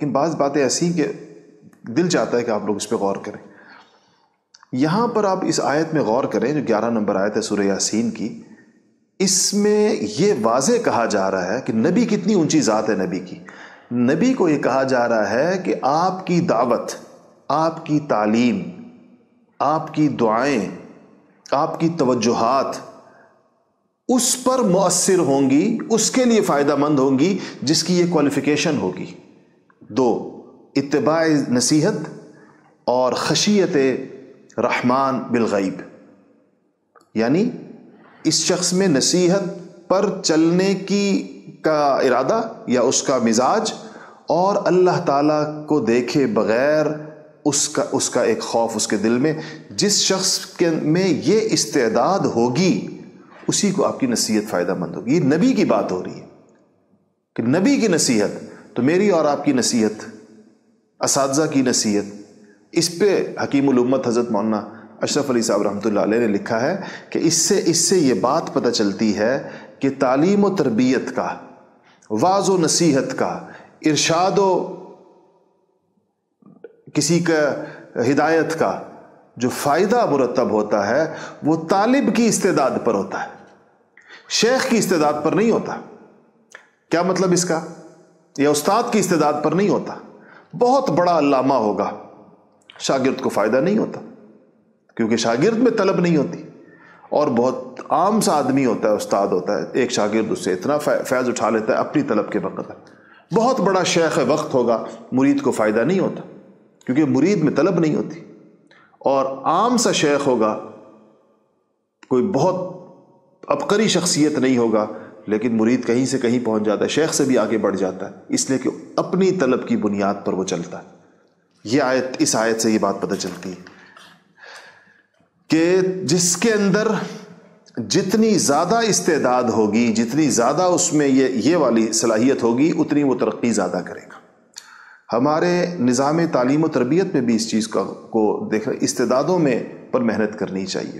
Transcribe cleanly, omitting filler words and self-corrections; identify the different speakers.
Speaker 1: لیکن بعض باتیں ایسی کہ دل چاہتا ہے کہ آپ لوگ اس پہ غور کریں. یہاں پر آپ اس آیت میں غور کریں جو 11 نمبر آیت ہے سورہ یاسین کی. اس میں یہ واضح کہا جا رہا ہے کہ نبی کتنی اونچی ذات ہے. نبی کی، نبی کو یہ کہا جا رہا ہے کہ آپ کی دعوت، آپ کی تعلیم، آپ کی دعائیں، آپ کی توجہات اس پر مؤثر ہوں گی، اس کے لیے فائدہ مند ہوں گی جس کی یہ کوالیفیکیشن ہوگی. 2 اتباع نصیحت اور خشیت رحمان بالغیب، یعنی اس شخص میں نصیحت پر چلنے کا ارادہ یا اس کا مزاج، اور اللہ تعالیٰ کو دیکھے بغیر اس کا ایک خوف اس کے دل میں. جس شخص میں یہ استعداد ہوگی اسی کو آپ کی نصیحت فائدہ مند ہوگی. یہ نبی کی بات ہو رہی ہے کہ نبی کی نصیحت، تو میری اور آپ کی نصیحت، اساتذہ کی نصیحت، اس پہ حکیم الامت حضرت مولانا اشرف علی صاحب رحمۃ اللہ علیہ نے لکھا ہے کہ اس سے یہ بات پتہ چلتی ہے کہ تعلیم و تربیت کا، واعظ و نصیحت کا، ارشاد و کسی کا ہدایت کا جو فائدہ مرتب ہوتا ہے وہ طالب کی استعداد پر ہوتا ہے، شیخ کی استعداد پر نہیں ہوتا. کیا مطلب اس کا؟ یا استاد کی استعداد پر نہیں ہوتا. بہت بڑا علامہ ہوگا، شاگرد کو فائدہ نہیں ہوتا کیونکہ شاگرد میں طلب نہیں ہوتی. اور بہت عام سا آدمی ہوتا ہے، استاد ہوتا ہے، ایک شاگرد اس سے اتنا فیض اٹھا لیتا ہے اپنی طلب کے وقت. بہت بڑا شیخ وقت ہوگا، مرید کو فائدہ نہیں ہوتا کیونکہ مرید میں طلب نہیں ہوتی. اور عام سا شیخ ہوگا، کوئی بہت عبقری شخصیت نہیں ہوگا، لیکن مرید کہیں سے کہیں پہنچ جاتا ہے، شیخ سے بھی آگے بڑھ جاتا ہے، اس لیے کہ اپنی طلب کی بنیاد پر وہ چلتا ہے. یہ آیت، اس آیت سے یہ بات پتہ چلتی ہے کہ جس کے اندر جتنی زیادہ استعداد ہوگی، جتنی زیادہ اس میں یہ والی صلاحیت ہوگی، اتنی وہ ترقی زیادہ کرے گا. ہمارے نظام تعلیم و تربیت میں بھی اس چیز کو دیکھ رہے، استعدادوں میں پر محنت کرنی چاہیے.